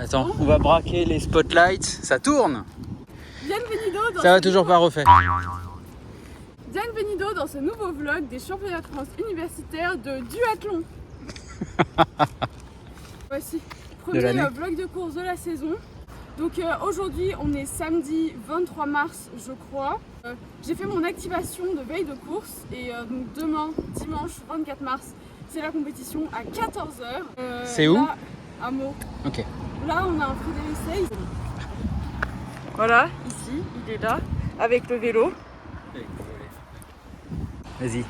Attends, on va braquer les spotlights. Ça tourne. Bienvenido dans Ça va toujours pas refait. Bienvenido dans ce nouveau vlog des championnats de France universitaires de duathlon. Voici, premier vlog de course de la saison. Donc aujourd'hui on est samedi 23 mars je crois. J'ai fait mon activation de veille de course et donc demain, dimanche 24 mars, c'est la compétition à 14h. C'est où? Là, à Meaux. Ok. Là on a un prix d'essai. Voilà, ici, il est là, avec le vélo. Vas-y.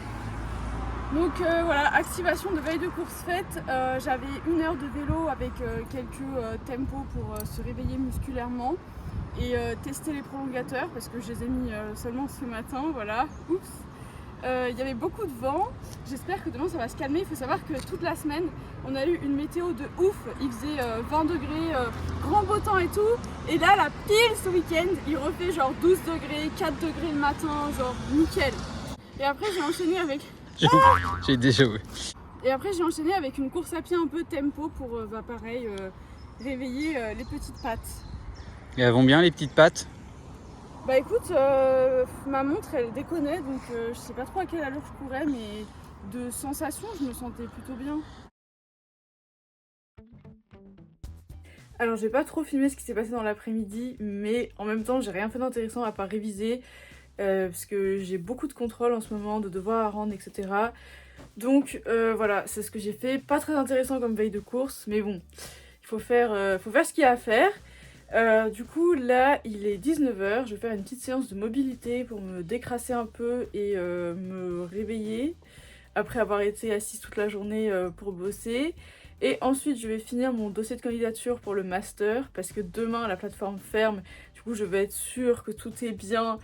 Donc voilà, activation de veille de course faite. J'avais 1 heure de vélo avec quelques tempos pour se réveiller musculairement et tester les prolongateurs parce que je les ai mis seulement ce matin, voilà. Oups. Il y avait beaucoup de vent. J'espère que demain ça va se calmer. Il faut savoir que toute la semaine on a eu une météo de ouf. Il faisait 20 degrés, grand beau temps et tout. Et là, la pile ce week-end, il refait genre 12 degrés, 4 degrés le matin, genre nickel. Et après j'ai enchaîné avec... J'ai déjà vu. Et après j'ai enchaîné avec une course à pied un peu tempo pour pareil réveiller les petites pattes. Et elles vont bien les petites pattes? Bah écoute, ma montre elle déconnait donc je sais pas trop à quelle allure je courais mais de sensation je me sentais plutôt bien. Alors j'ai pas trop filmé ce qui s'est passé dans l'après-midi mais en même temps j'ai rien fait d'intéressant à part réviser parce que j'ai beaucoup de contrôles en ce moment, de devoirs à rendre etc. Donc voilà, c'est ce que j'ai fait, pas très intéressant comme veille de course mais bon, il faut faire ce qu'il y a à faire. Du coup là il est 19h, je vais faire une petite séance de mobilité pour me décrasser un peu et me réveiller après avoir été assise toute la journée pour bosser. Et ensuite je vais finir mon dossier de candidature pour le master parce que demain la plateforme ferme, du coup je vais être sûre que tout est bien,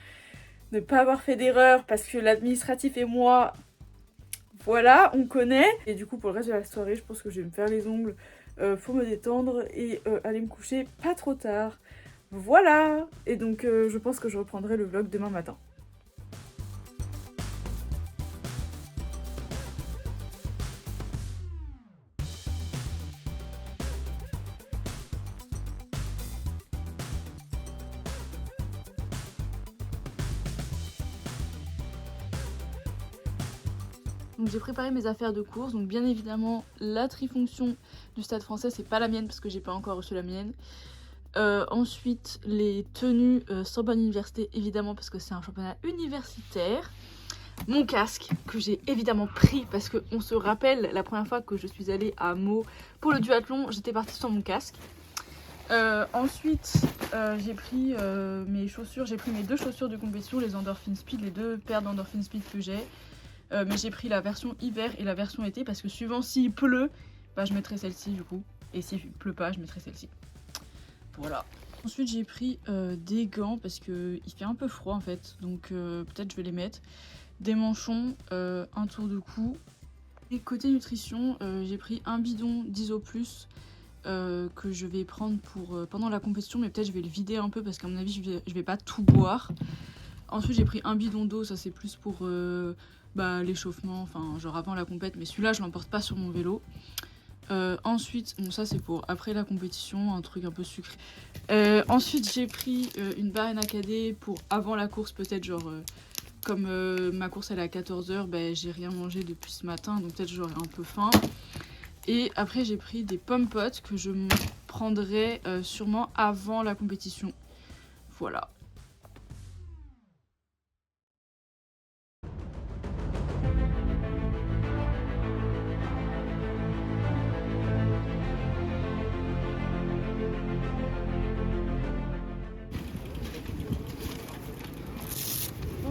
ne pas avoir fait d'erreur parce que l'administratif et moi, voilà, on connaît. Et du coup pour le reste de la soirée je pense que je vais me faire les ongles pour me détendre et aller me coucher pas trop tard. Voilà. Et donc je pense que je reprendrai le vlog demain matin. Donc j'ai préparé mes affaires de course, donc bien évidemment la trifonction du Stade Français c'est pas la mienne parce que j'ai pas encore reçu la mienne. Ensuite les tenues Sorbonne Université évidemment parce que c'est un championnat universitaire. Mon casque que j'ai évidemment pris parce qu'on se rappelle la première fois que je suis allée à Meaux pour le duathlon, j'étais partie sans mon casque. Ensuite j'ai pris mes chaussures, j'ai pris mes 2 chaussures de compétition, les Endorphin Speed, les 2 paires d'Endorphin Speed que j'ai. Mais j'ai pris la version hiver et la version été parce que suivant s'il pleut, bah, je mettrai celle-ci du coup. Et s'il pleut pas, je mettrai celle-ci. Voilà. Ensuite j'ai pris des gants parce qu'il fait un peu froid en fait. Donc peut-être je vais les mettre. Des manchons, un tour de cou. Et côté nutrition, j'ai pris un bidon d'Iso Plus que je vais prendre pour, pendant la compétition. Mais peut-être je vais le vider un peu parce qu'à mon avis je vais pas tout boire. Ensuite j'ai pris un bidon d'eau, ça c'est plus pour... l'échauffement, enfin genre avant la compète, mais celui-là je l'emporte pas sur mon vélo. Ensuite, bon ça c'est pour après la compétition, un truc un peu sucré. Ensuite j'ai pris une barre NAKD pour avant la course peut-être genre comme ma course elle est à 14h, j'ai rien mangé depuis ce matin donc peut-être j'aurai un peu faim. Et après j'ai pris des pommes potes que je prendrai sûrement avant la compétition. Voilà.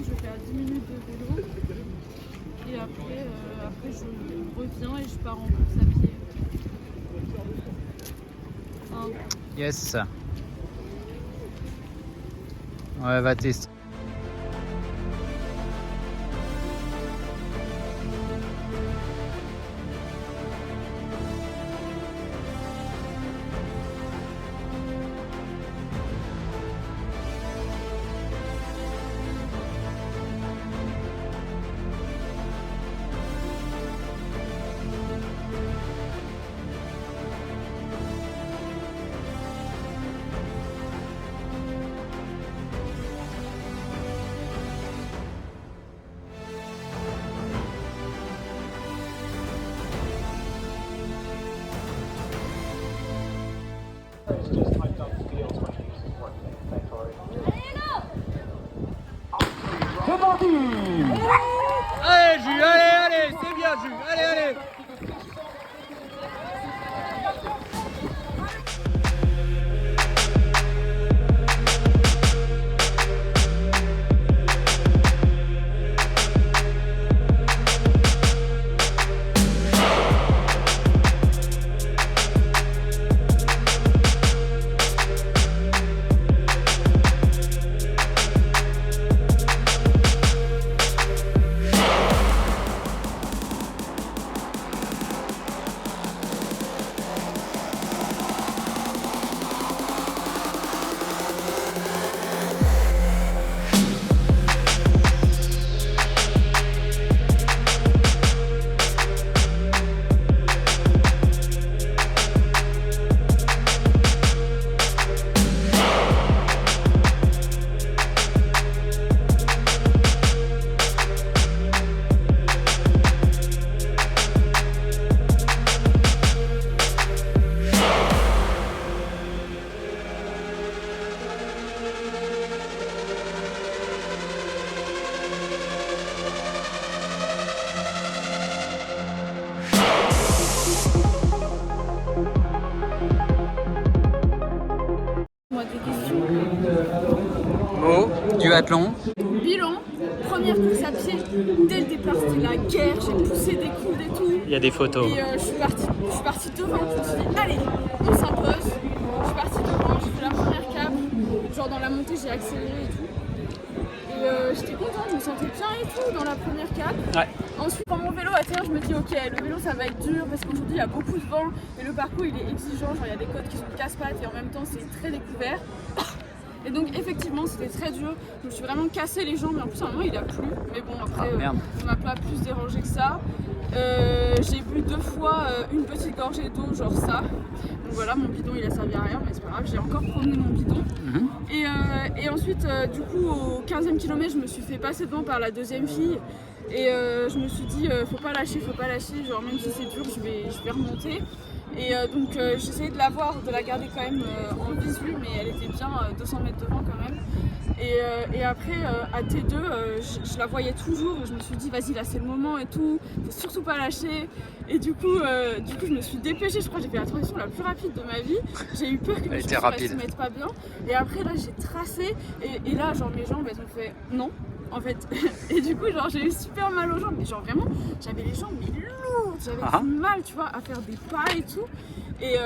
Je vais faire 10 minutes de vélo et après je reviens et je pars en course à pied. Yes. Ouais, va tester. C'est parti. Allez, Jules, allez, c'est bien, Jules, allez. Moi, des questions. Mo, duathlon. Bilan, première course à pied, dès le départ c'était la guerre, j'ai poussé des coudes et tout. Il y a des photos. Et je suis partie devant, je me suis dit allez, on s'impose. Je suis partie devant, j'ai fait la première cape, genre dans la montée j'ai accéléré et tout. Et j'étais contente, je me sentais bien et tout dans la première cape. Ouais. Ensuite, quand mon vélo atterrit, je me dis ok, le vélo ça va être dur parce qu'aujourd'hui il y a beaucoup de vent et le parcours il est exigeant, genre il y a des côtes qui sont casse-pattes et en même temps c'est très découvert. Et donc effectivement c'était très dur, je me suis vraiment cassé les jambes, mais en plus à un moment il a plu, mais bon après ça m'a pas plus dérangé que ça. J'ai bu 2 fois une petite gorgée d'eau, genre ça. Donc voilà, mon bidon il a servi à rien, mais c'est pas grave, j'ai encore promené mon bidon. Et ensuite du coup au 15e kilomètre je me suis fait passer devant par la deuxième fille. Et je me suis dit faut pas lâcher, genre même si c'est dur je vais remonter. Et donc j'essayais de la voir, de la garder quand même en visu, mais elle était bien 200 mètres devant quand même. Et après à T2 je la voyais toujours, je me suis dit vas-y là c'est le moment et tout, faut surtout pas lâcher. Et du coup je me suis dépêchée, je crois que j'ai fait la transition la plus rapide de ma vie. J'ai eu peur que mes chaussures se mettent pas bien. Et après là j'ai tracé et là genre mes jambes elles ont fait non en fait. Et du coup genre j'ai eu super mal aux jambes, mais genre vraiment j'avais les jambes mais lourdes, j'avais du mal tu vois à faire des pas et tout. Et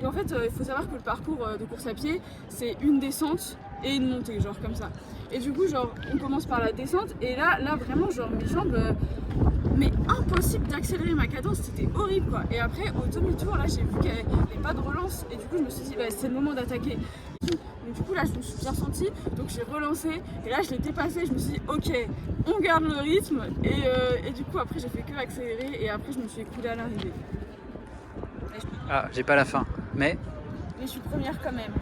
en fait il faut savoir que le parcours de course à pied c'est une descente et une montée genre comme ça. Et du coup genre on commence par la descente et là vraiment genre mes jambes mais impossible d'accélérer ma cadence, c'était horrible quoi. Et après au demi-tour là j'ai vu qu'il n'y avait pas de relance et du coup je me suis dit bah, c'est le moment d'attaquer. Donc du coup là je me suis bien sentie, donc j'ai relancé et là je l'ai dépassé, je me suis dit ok on garde le rythme et du coup après j'ai fait que accélérer et après je me suis écoulée à l'arrivée. Ah, j'ai pas la fin, mais je suis première quand même.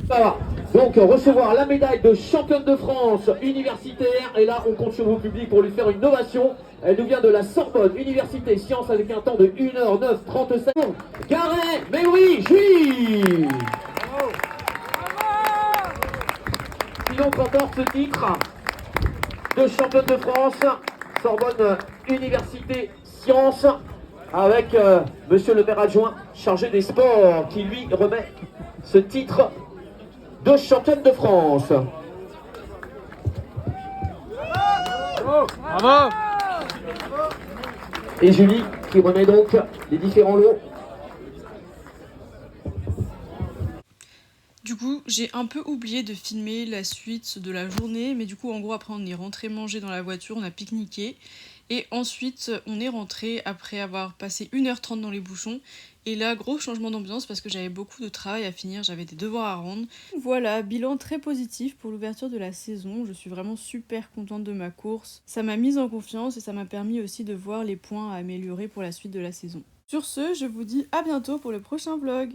Voilà. Donc recevoir la médaille de championne de France universitaire. Et là on compte sur vos publics pour lui faire une ovation. Elle nous vient de la Sorbonne Université Sciences avec un temps de 1h09:37. Garet, mais oui, Julie. Qui donc remporte ce titre de championne de France Sorbonne Université Sciences avec monsieur le maire adjoint chargé des sports qui lui remet ce titre de championne de France. bravo. Et Julie qui remet donc les différents lots. Du coup, j'ai un peu oublié de filmer la suite de la journée, mais du coup, en gros, après, on est rentré manger dans la voiture, on a pique-niqué, et ensuite, on est rentré après avoir passé 1h30 dans les bouchons. Et là, gros changement d'ambiance parce que j'avais beaucoup de travail à finir, j'avais des devoirs à rendre. Voilà, bilan très positif pour l'ouverture de la saison. Je suis vraiment super contente de ma course. Ça m'a mise en confiance et ça m'a permis aussi de voir les points à améliorer pour la suite de la saison. Sur ce, je vous dis à bientôt pour le prochain vlog.